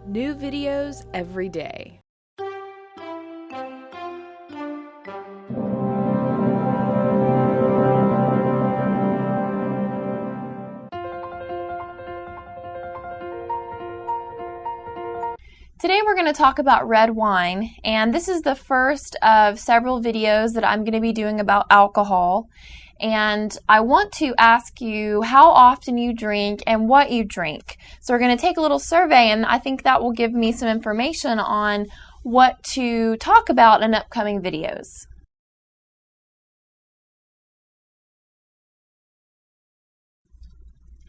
New videos every day. Today we're going to talk about red wine, and this is the first of several videos that I'm going to be doing about alcohol. And I want to ask you how often you drink and what you drink. So we're going to take a little survey, and I think that will give me some information on what to talk about in upcoming videos.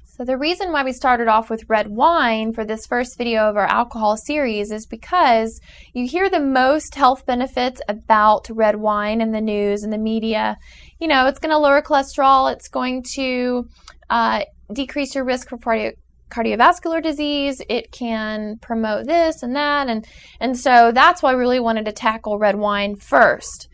So the reason why we started off with red wine for this first video of our alcohol series is because you hear the most health benefits about red wine in the news and the media. You know, it's going to lower cholesterol, it's going to decrease your risk for cardiovascular disease, it can promote this and that, and so that's why I really wanted to tackle red wine first.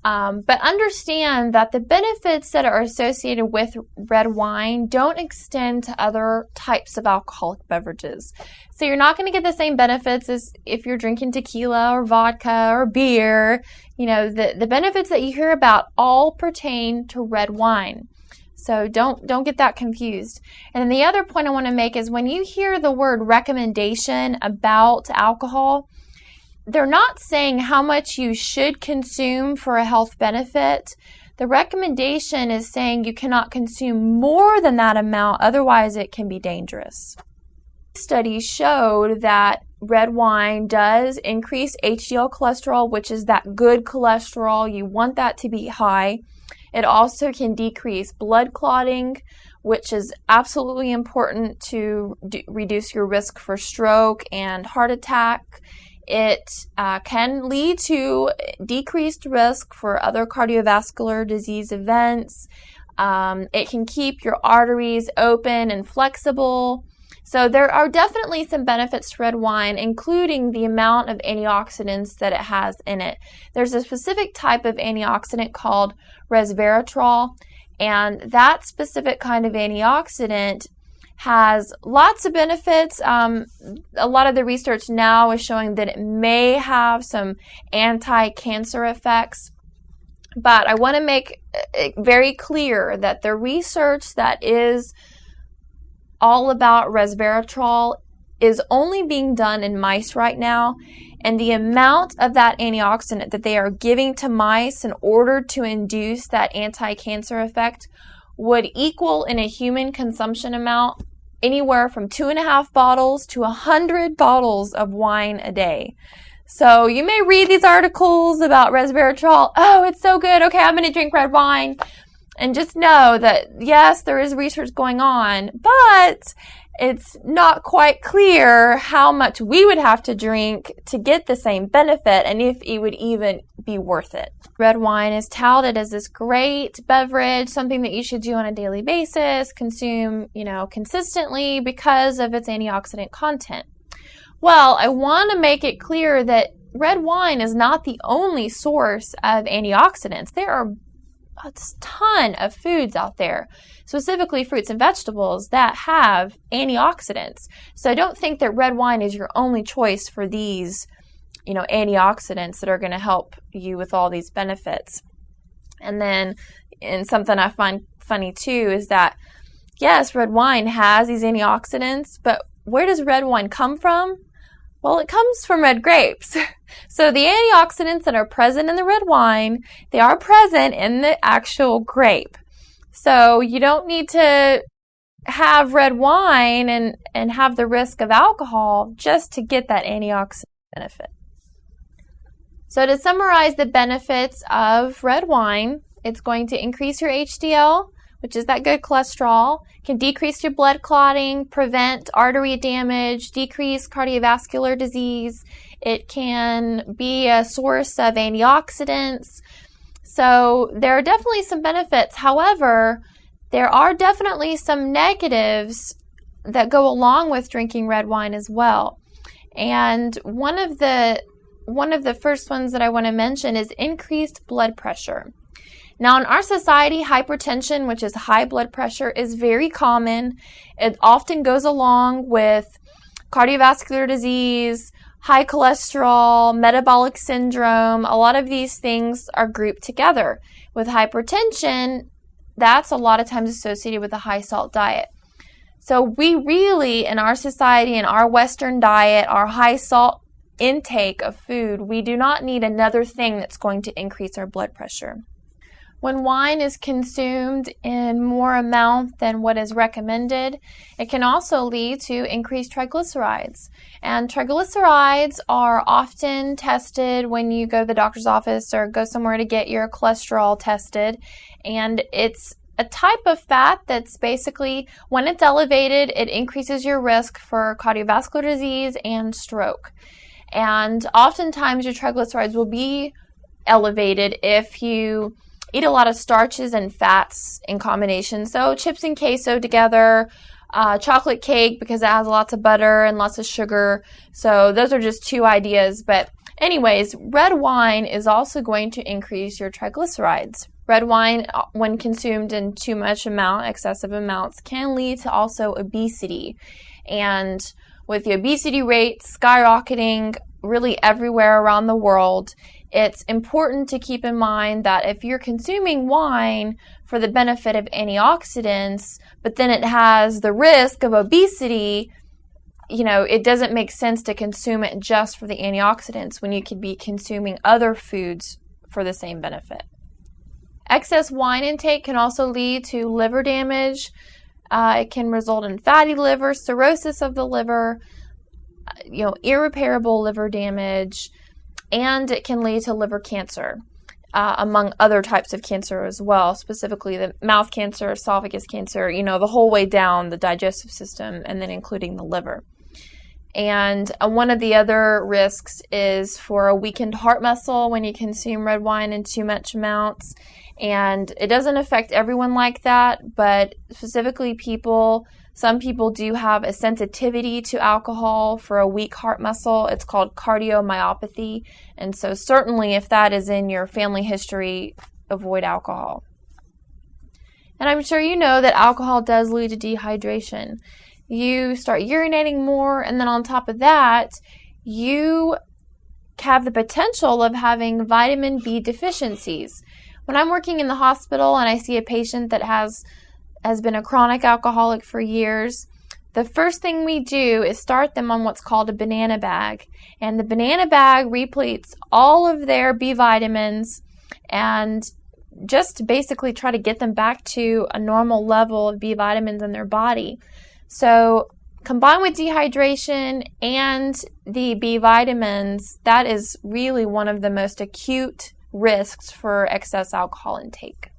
But understand that the benefits that are associated with red wine don't extend to other types of alcoholic beverages. So you're not going to get the same benefits as if you're drinking tequila or vodka or beer. You know, the benefits that you hear about all pertain to red wine. So don't get that confused. And then the other point I want to make is when you hear the word recommendation about alcohol, they're not saying how much you should consume for a health benefit. The recommendation is saying you cannot consume more than that amount, otherwise it can be dangerous. Studies showed that red wine does increase HDL cholesterol, which is that good cholesterol. You want that to be high. It also can decrease blood clotting, which is absolutely important to reduce your risk for stroke and heart attack. It can lead to decreased risk for other cardiovascular disease events. It can keep your arteries open and flexible. So there are definitely some benefits to red wine, including the amount of antioxidants that it has in it. There's a specific type of antioxidant called resveratrol, and that specific kind of antioxidant has lots of benefits. A lot of the research now is showing that it may have some anti-cancer effects, but I want to make it very clear that the research that is all about resveratrol is only being done in mice right now, and the amount of that antioxidant that they are giving to mice in order to induce that anti-cancer effect would equal in a human consumption amount anywhere from 2.5 bottles to 100 bottles of wine a day. So you may read these articles about resveratrol. Oh, it's so good. Okay, I'm going to drink red wine. And just know that, yes, there is research going on, but it's not quite clear how much we would have to drink to get the same benefit and if it would even be worth it. Red wine is touted as this great beverage, something that you should do on a daily basis, consume, consistently because of its antioxidant content. Well, I want to make it clear that red wine is not the only source of antioxidants. There are a ton of foods out there, specifically fruits and vegetables, that have antioxidants. So don't think that red wine is your only choice for these, antioxidants that are going to help you with all these benefits. And then, and something I find funny too is that, yes, red wine has these antioxidants, but where does red wine come from? Well, it comes from red grapes. So the antioxidants that are present in the red wine, they are present in the actual grape. So you don't need to have red wine and have the risk of alcohol just to get that antioxidant benefit. So to summarize the benefits of red wine, it's going to increase your HDL, which is that good cholesterol, can decrease your blood clotting, prevent artery damage, decrease cardiovascular disease. It can be a source of antioxidants. So there are definitely some benefits. However, there are definitely some negatives that go along with drinking red wine as well. And one of the first ones that I want to mention is increased blood pressure. Now, in our society, hypertension, which is high blood pressure, is very common. It often goes along with cardiovascular disease, high cholesterol, metabolic syndrome. A lot of these things are grouped together. With hypertension, that's a lot of times associated with a high salt diet. So we really, in our society, in our Western diet, our high salt intake of food, we do not need another thing that's going to increase our blood pressure. When wine is consumed in more amount than what is recommended, it can also lead to increased triglycerides. And triglycerides are often tested when you go to the doctor's office or go somewhere to get your cholesterol tested. And it's a type of fat that's basically, when it's elevated, it increases your risk for cardiovascular disease and stroke. And oftentimes your triglycerides will be elevated if you eat a lot of starches and fats in combination. So chips and queso together, chocolate cake because it has lots of butter and lots of sugar. So those are just two ideas. But anyways, red wine is also going to increase your triglycerides. Red wine, when consumed in too much amount, excessive amounts, can lead to also obesity. And with the obesity rate skyrocketing really everywhere around the world, it's important to keep in mind that if you're consuming wine for the benefit of antioxidants, but then it has the risk of obesity, it doesn't make sense to consume it just for the antioxidants when you could be consuming other foods for the same benefit. Excess wine intake can also lead to liver damage. It can result in fatty liver, cirrhosis of the liver, irreparable liver damage, and it can lead to liver cancer, among other types of cancer as well, specifically the mouth cancer, esophagus cancer, the whole way down the digestive system, and then including the liver. And one of the other risks is for a weakened heart muscle when you consume red wine in too much amounts. And it doesn't affect everyone like that, but specifically some people do have a sensitivity to alcohol for a weak heart muscle. It's called cardiomyopathy. And so certainly if that is in your family history, avoid alcohol. And I'm sure you know that alcohol does lead to dehydration. You start urinating more, and then on top of that, you have the potential of having vitamin B deficiencies. When I'm working in the hospital and I see a patient that has been a chronic alcoholic for years, the first thing we do is start them on what's called a banana bag. And the banana bag repletes all of their B vitamins and just basically try to get them back to a normal level of B vitamins in their body. So combined with dehydration and the B vitamins, that is really one of the most acute risks for excess alcohol intake.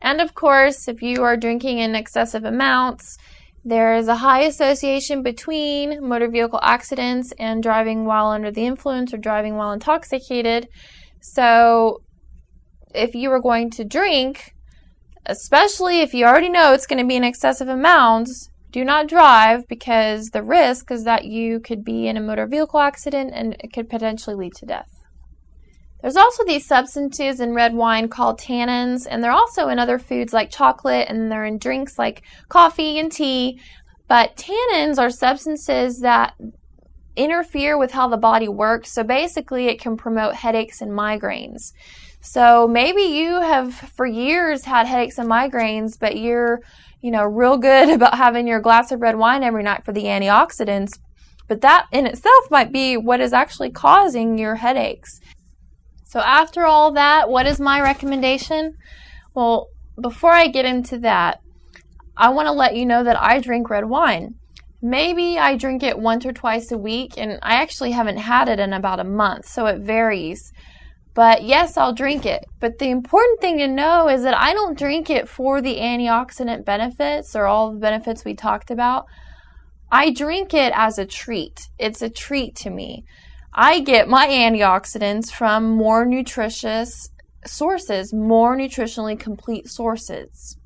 And of course, if you are drinking in excessive amounts, there is a high association between motor vehicle accidents and driving while under the influence or driving while intoxicated. So if you are going to drink, especially if you already know it's going to be in excessive amounts, do not drive, because the risk is that you could be in a motor vehicle accident and it could potentially lead to death. There's also these substances in red wine called tannins, and they're also in other foods like chocolate, and they're in drinks like coffee and tea. But tannins are substances that interfere with how the body works. So basically it can promote headaches and migraines. So maybe you have for years had headaches and migraines, but you're, real good about having your glass of red wine every night for the antioxidants. But that in itself might be what is actually causing your headaches. So after all that, what is my recommendation? Well, before I get into that, I want to let you know that I drink red wine. Maybe I drink it once or twice a week, and I actually haven't had it in about a month, so it varies. But yes, I'll drink it. But the important thing to know is that I don't drink it for the antioxidant benefits or all the benefits we talked about. I drink it as a treat. It's a treat to me. I get my antioxidants from more nutritious sources, more nutritionally complete sources.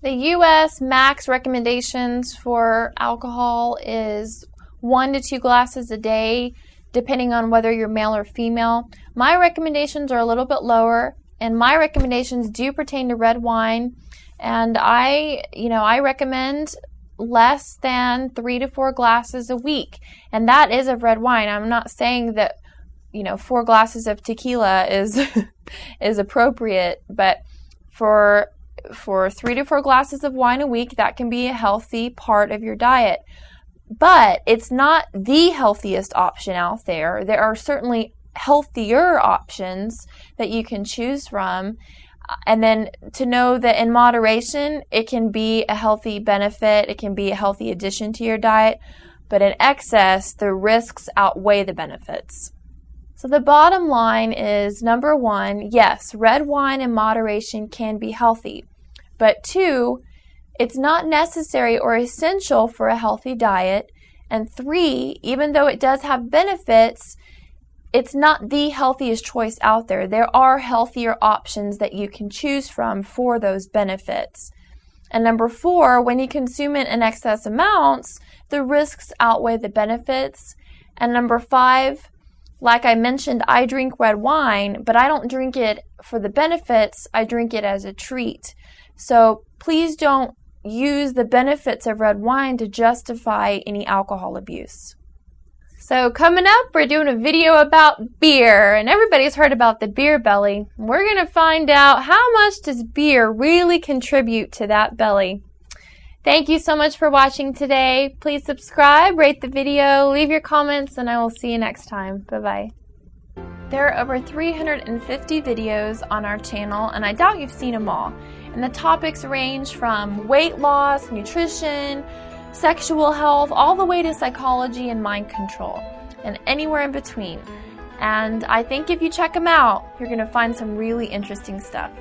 The U.S. max recommendations for alcohol is 1 to 2 glasses a day, depending on whether you're male or female. My recommendations are a little bit lower, and my recommendations do pertain to red wine. And I recommend less than 3 to 4 glasses a week. And that is of red wine. I'm not saying that, 4 glasses of tequila is is appropriate, but for 3 to 4 glasses of wine a week, that can be a healthy part of your diet. But it's not the healthiest option out there. There are certainly healthier options that you can choose from. And then to know that in moderation, it can be a healthy benefit, it can be a healthy addition to your diet, but in excess, the risks outweigh the benefits. So the bottom line is, number 1, yes, red wine in moderation can be healthy. But 2, it's not necessary or essential for a healthy diet. And 3, even though it does have benefits, it's not the healthiest choice out there. There are healthier options that you can choose from for those benefits. And number 4, when you consume it in excess amounts, the risks outweigh the benefits. And number 5, like I mentioned, I drink red wine, but I don't drink it for the benefits. I drink it as a treat. So please don't use the benefits of red wine to justify any alcohol abuse. So coming up, we're doing a video about beer, and everybody's heard about the beer belly. We're going to find out how much does beer really contribute to that belly. Thank you so much for watching today. Please subscribe, rate the video, leave your comments, and I will see you next time. Bye-bye. There are over 350 videos on our channel, and I doubt you've seen them all. And the topics range from weight loss, nutrition, sexual health, all the way to psychology and mind control, and anywhere in between. And I think if you check them out, you're going to find some really interesting stuff.